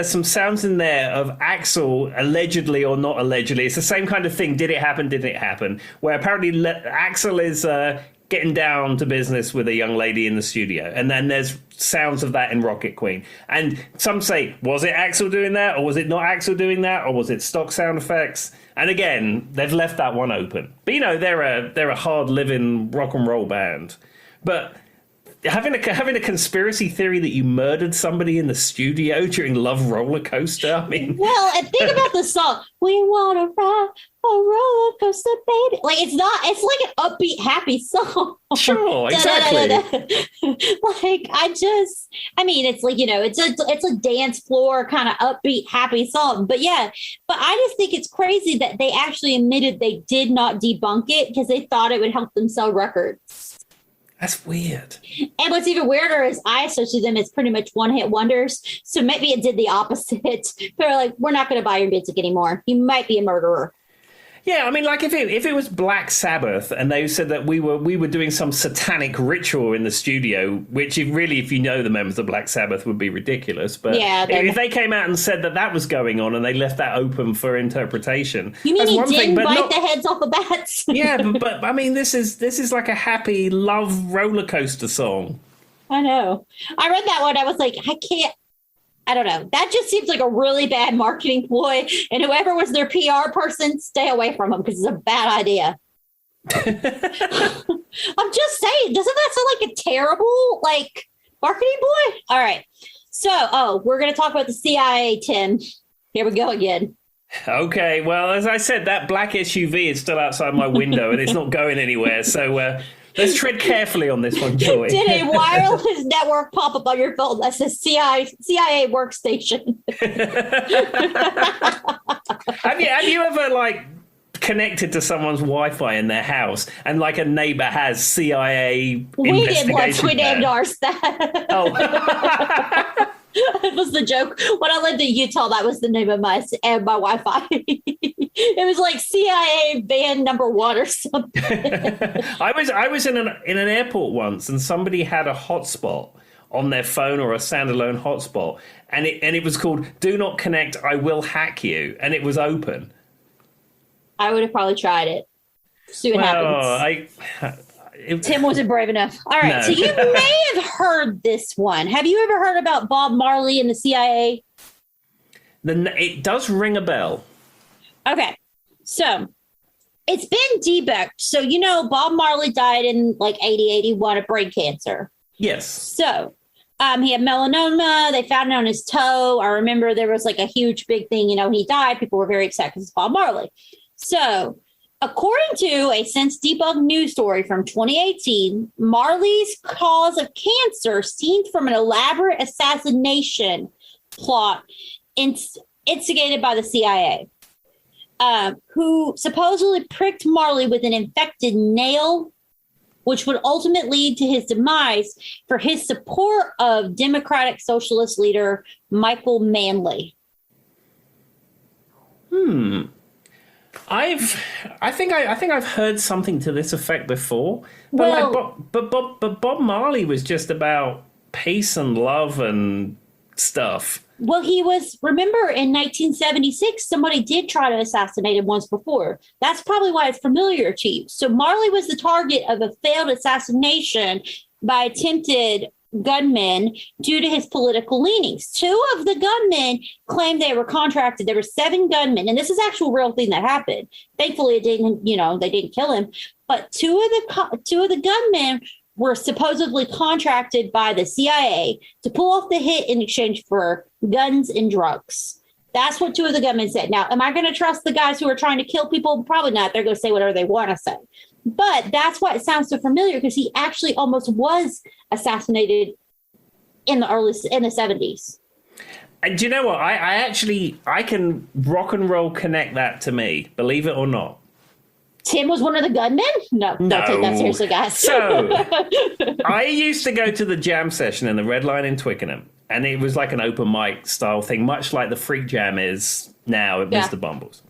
some sounds in there of Axl allegedly or not allegedly. It's the same kind of thing. Did it happen? Didn't it happen? Where apparently Axl is getting down to business with a young lady in the studio, and then there's sounds of that in Rocket Queen. And some say, was it Axl doing that, or was it not Axl doing that, or was it stock sound effects? And again, they've left that one open. But they're a hard living rock and roll band, but. Having a conspiracy theory that you murdered somebody in the studio during Love Roller Coaster. I mean, well, and think about the song. We want to ride a roller coaster, baby. It's like an upbeat, happy song. Sure, exactly. It's a dance floor kind of upbeat, happy song. But yeah, but I just think it's crazy that they actually admitted they did not debunk it because they thought it would help them sell records. That's weird. And what's even weirder is I associate them as pretty much one-hit wonders. So maybe it did the opposite. They're like, we're not going to buy your music anymore. You might be a murderer. Yeah, I mean, if it was Black Sabbath and they said that we were doing some satanic ritual in the studio, which if you know the members of Black Sabbath would be ridiculous. But yeah, if they came out and said that was going on and they left that open for interpretation, you mean he didn't bite the heads off the bats? Yeah, but I mean, this is like a happy love roller coaster song. I know. I read that one. I was like, I don't know. That just seems like a really bad marketing ploy. And whoever was their PR person, stay away from them because it's a bad idea. I'm just saying, doesn't that sound like a terrible marketing ploy? All right. So, we're going to talk about the CIA, Tim. Here we go again. Okay. Well, as I said, that black SUV is still outside my window and it's not going anywhere. So Let's tread carefully on this one, Joy. Did a wireless network pop up on your phone that says CIA workstation? Have you ever like connected to someone's Wi-Fi in their house and like a neighbor has CIA We did once. We named there? ours that. Oh. That was the joke. When I lived in Utah, that was the name of my Wi-Fi. It was like CIA van number 1 or something. I was in an airport once, and somebody had a hotspot on their phone, or a standalone hotspot, and it was called "Do Not Connect. I Will Hack You," and it was open. I would have probably tried it. See what happens. Tim wasn't brave enough. All right, No. so you may have heard this one. Have you ever heard about Bob Marley and the CIA? It does ring a bell. Okay, so it's been debunked. So, Bob Marley died in like 81 of brain cancer. Yes. So he had melanoma. They found it on his toe. I remember there was like a huge big thing, when he died, people were very upset because it's Bob Marley. So according to a since debunked news story from 2018, Marley's cause of cancer seemed from an elaborate assassination plot instigated by the CIA, who supposedly pricked Marley with an infected nail, which would ultimately lead to his demise for his support of Democratic Socialist leader Michael Manley. I think I've heard something to this effect before. But but Bob Marley was just about peace and love and stuff. Well, remember in 1976, somebody did try to assassinate him once before. That's probably why it's familiar to you. So Marley was the target of a failed assassination by attempted gunmen due to his political leanings. 2 of the gunmen claimed they were contracted. There were 7 gunmen, and this is actual real thing that happened. Thankfully, it didn't, they didn't kill him. But two of the gunmen were supposedly contracted by the CIA to pull off the hit in exchange for guns and drugs. That's what 2 of the gunmen said. Now, am I going to trust the guys who are trying to kill people? Probably not. They're going to say whatever they want to say. But that's why it sounds so familiar, because he actually almost was assassinated in the 70s. And do you know what? I can rock and roll connect that to me, believe it or not. Tim was one of the gunmen? No, don't take that seriously, guys. So, I used to go to the jam session in the Red Line in Twickenham, and it was like an open mic style thing, much like the Freak Jam is now at Mr. Bumble's.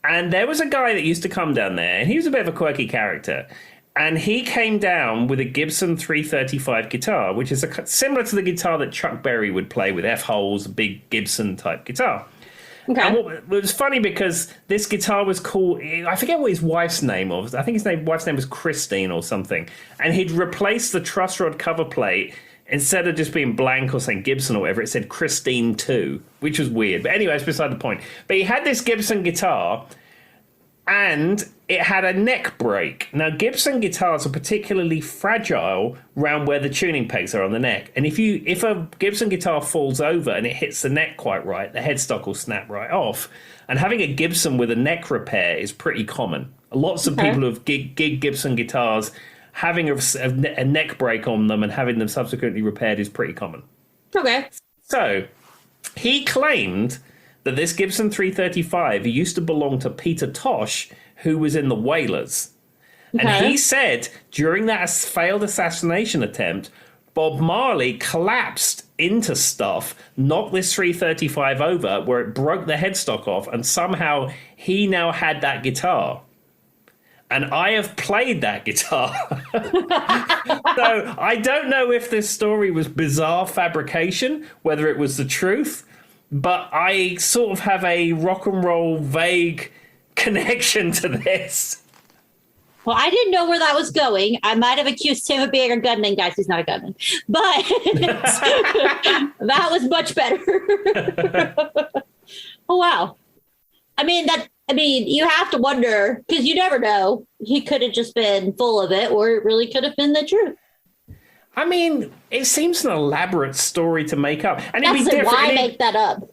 And there was a guy that used to come down there, and he was a bit of a quirky character. And he came down with a Gibson 335 guitar, which is similar to the guitar that Chuck Berry would play with F-holes, a big Gibson-type guitar. Okay. And it was funny because this guitar was called, I forget what his wife's name was. I think his wife's name was Christine or something. And he'd replaced the truss rod cover plate. Instead of just being blank or saying Gibson or whatever, it said Christine 2, which was weird. But anyway, it's beside the point. But he had this Gibson guitar, and it had a neck break. Now, Gibson guitars are particularly fragile around where the tuning pegs are on the neck. And if a Gibson guitar falls over and it hits the neck quite right, the headstock will snap right off. And having a Gibson with a neck repair is pretty common. Lots of people who have gig Gibson guitars, having a neck break on them and having them subsequently repaired is pretty common. Okay. So he claimed that this Gibson 335 used to belong to Peter Tosh, who was in the Wailers. Okay. And he said during that failed assassination attempt, Bob Marley collapsed into stuff, knocked this 335 over, where it broke the headstock off, and somehow he now had that guitar. And I have played that guitar. So I don't know if this story was bizarre fabrication, whether it was the truth, but I sort of have a rock and roll vague connection to this. Well, I didn't know where that was going. I might have accused Tim of being a gunman. Guys, he's not a gunman. But that was much better. Oh, wow. I mean, you have to wonder, because you never know. He could have just been full of it, or it really could have been the truth. I mean, it seems an elaborate story to make up. And it'd be different. Why make that up?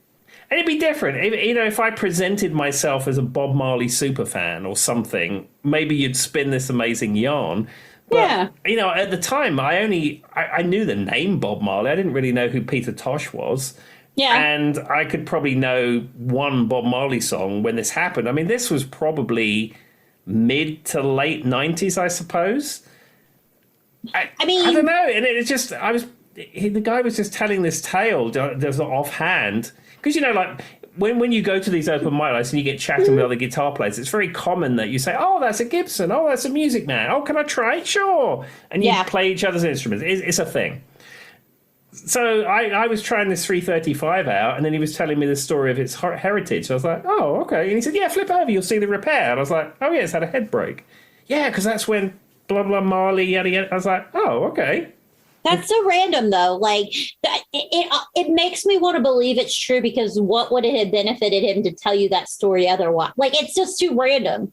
And it'd be different. If I presented myself as a Bob Marley superfan or something, maybe you'd spin this amazing yarn. But, at the time, I knew the name Bob Marley. I didn't really know who Peter Tosh was. Yeah. And I could probably know one Bob Marley song when this happened. I mean, this was probably mid to late 90s, I suppose. I don't know. And it just, the guy was just telling this tale just offhand. Because, like, when you go to these open mic nights and you get chatting with other guitar players, it's very common that you say, oh, that's a Gibson. Oh, that's a Music Man. Oh, can I try it? Sure. And you play each other's instruments. It's a thing. So I was trying this 335 out, and then he was telling me the story of its heritage. So I was like, oh, okay. And he said, yeah, flip over, you'll see the repair. And I was like, oh, yeah, it's had a head break. Yeah, because that's when blah, blah, Marley, yada, yada. I was like, oh, okay. That's so random, though. Like, it makes me want to believe it's true, because what would it have benefited him to tell you that story otherwise? Like, it's just too random.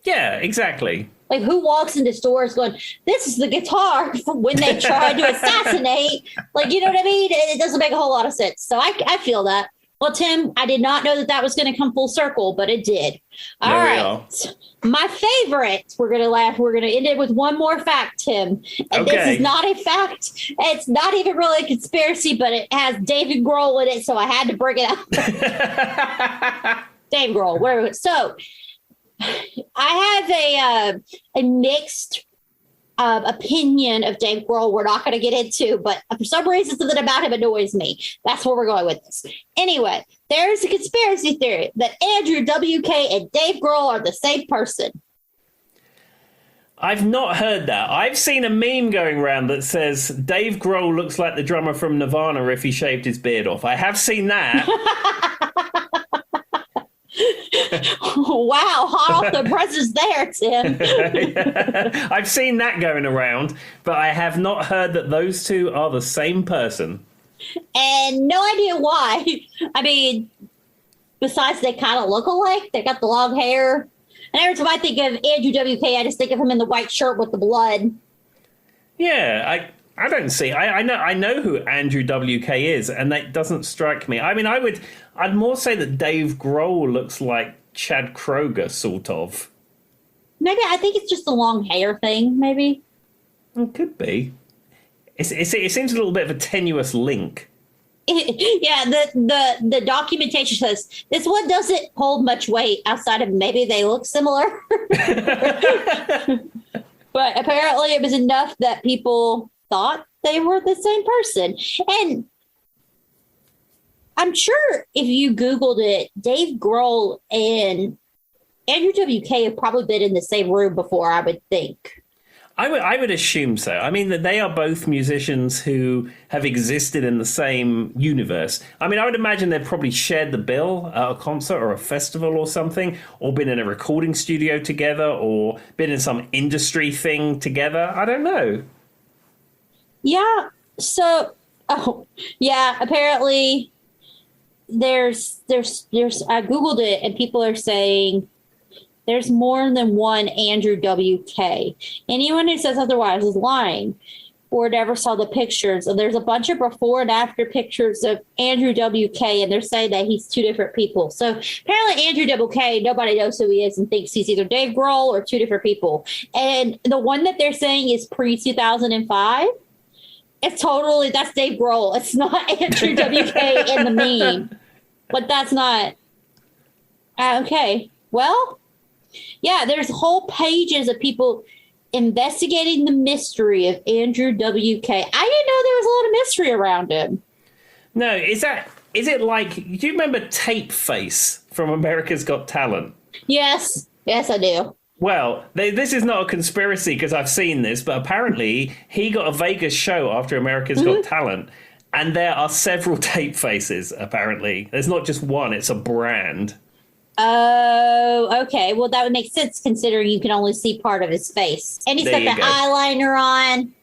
Yeah, exactly. Like, who walks into stores going, this is the guitar from when they tried to assassinate? Like, you know what I mean? It doesn't make a whole lot of sense. So I feel that. Well, Tim, I did not know that was going to come full circle, but it did. All right. My favorite, we're going to end it with one more fact, Tim. And This is not a fact. It's not even really a conspiracy, but it has David Grohl in it, so I had to bring it up. Dave Grohl. Where? So I have a mixed opinion of Dave Grohl we're not going to get into, but for some reason something about him annoys me. That's where we're going with this. Anyway, there's a conspiracy theory that Andrew WK and Dave Grohl are the same person. I've not heard that. I've seen a meme going around that says Dave Grohl looks like the drummer from Nirvana if he shaved his beard off. I have seen that. Wow, hot off the presses there, Tim. Yeah. I've seen that going around, but I have not heard that those two are the same person. And no idea why. I mean, besides they kind of look alike. They got the long hair. And every time I think of Andrew WK, I just think of him in the white shirt with the blood. Yeah, I don't see. I know who Andrew WK is, and that doesn't strike me. I mean, I'd more say that Dave Grohl looks like Chad Kroeger, sort of. Maybe I think it's just the long hair thing. Maybe it could be. It seems a little bit of a tenuous link. Yeah, the documentation says this one doesn't hold much weight outside of maybe they look similar. But apparently it was enough that people thought they were the same person. And I'm sure if you Googled it, Dave Grohl and Andrew WK have probably been in the same room before, I would think. I would assume so. I mean, that they are both musicians who have existed in the same universe. I mean, I would imagine they've probably shared the bill at a concert or a festival or something, or been in a recording studio together, or been in some industry thing together. I don't know. Yeah. So, apparently there's I Googled it and people are saying there's more than one Andrew WK. Anyone who says otherwise is lying or never saw the pictures. And there's a bunch of before and after pictures of Andrew WK, and they're saying that he's two different people. So apparently Andrew WK, nobody knows who he is and thinks he's either Dave Grohl or two different people. And the one that they're saying is pre-2005. That's Dave Grohl. It's not Andrew WK in the meme. But that's not. Okay. Well, yeah, there's whole pages of people investigating the mystery of Andrew WK. I didn't know there was a lot of mystery around him. No, is it like, do you remember Tape Face from America's Got Talent? Yes, I do. Well, this is not a conspiracy because I've seen this, but apparently he got a Vegas show after America's Got Talent, and there are several Tape Faces, apparently. There's not just one, it's a brand. Oh, okay. Well, that would make sense considering you can only see part of his face. And he's got the eyeliner on.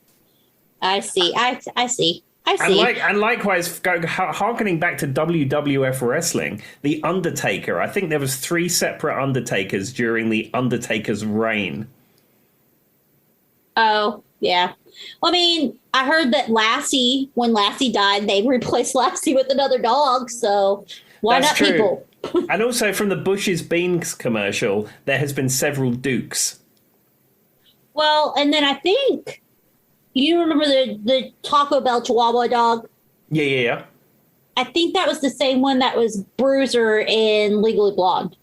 I see. I see. And likewise, harkening back to WWF wrestling, The Undertaker. I think there was 3 separate Undertakers during The Undertaker's reign. Oh, yeah. Well, I mean, I heard that when Lassie died, they replaced Lassie with another dog. So why not people? And also from the Bush's Beans commercial, there has been several Dukes. Well, and then I think you remember the Taco Bell Chihuahua dog. Yeah. I think that was the same one that was Bruiser in Legally Blonde.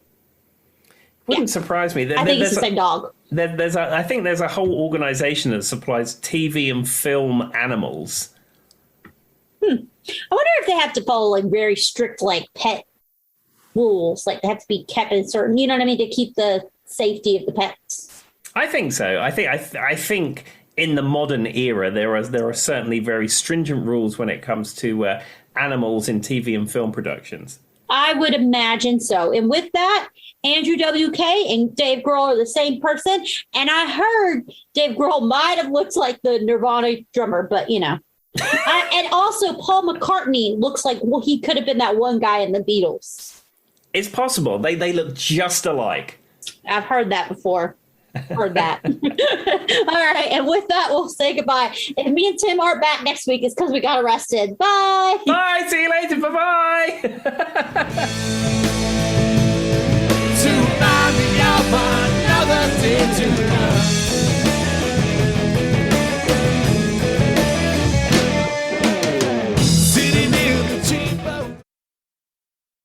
Wouldn't surprise me. I think it's the same dog. I think there's a whole organization that supplies TV and film animals. I wonder if they have to follow like very strict like pet rules, like they have to be kept in certain, you know what I mean, to keep the safety of the pets. I think so. I think in the modern era there are certainly very stringent rules when it comes to animals in TV and film productions. I would imagine so. And with that, Andrew WK and Dave Grohl are the same person. And I heard Dave Grohl might have looked like the Nirvana drummer, but you know. And also Paul McCartney looks like, well, he could have been that one guy in the Beatles. It's possible. They look just alike. I've heard that before. Heard that. All right. And with that, we'll say goodbye. If me and Tim aren't back next week, it's because we got arrested. Bye. Bye. See you later. Bye-bye. To find me out another day to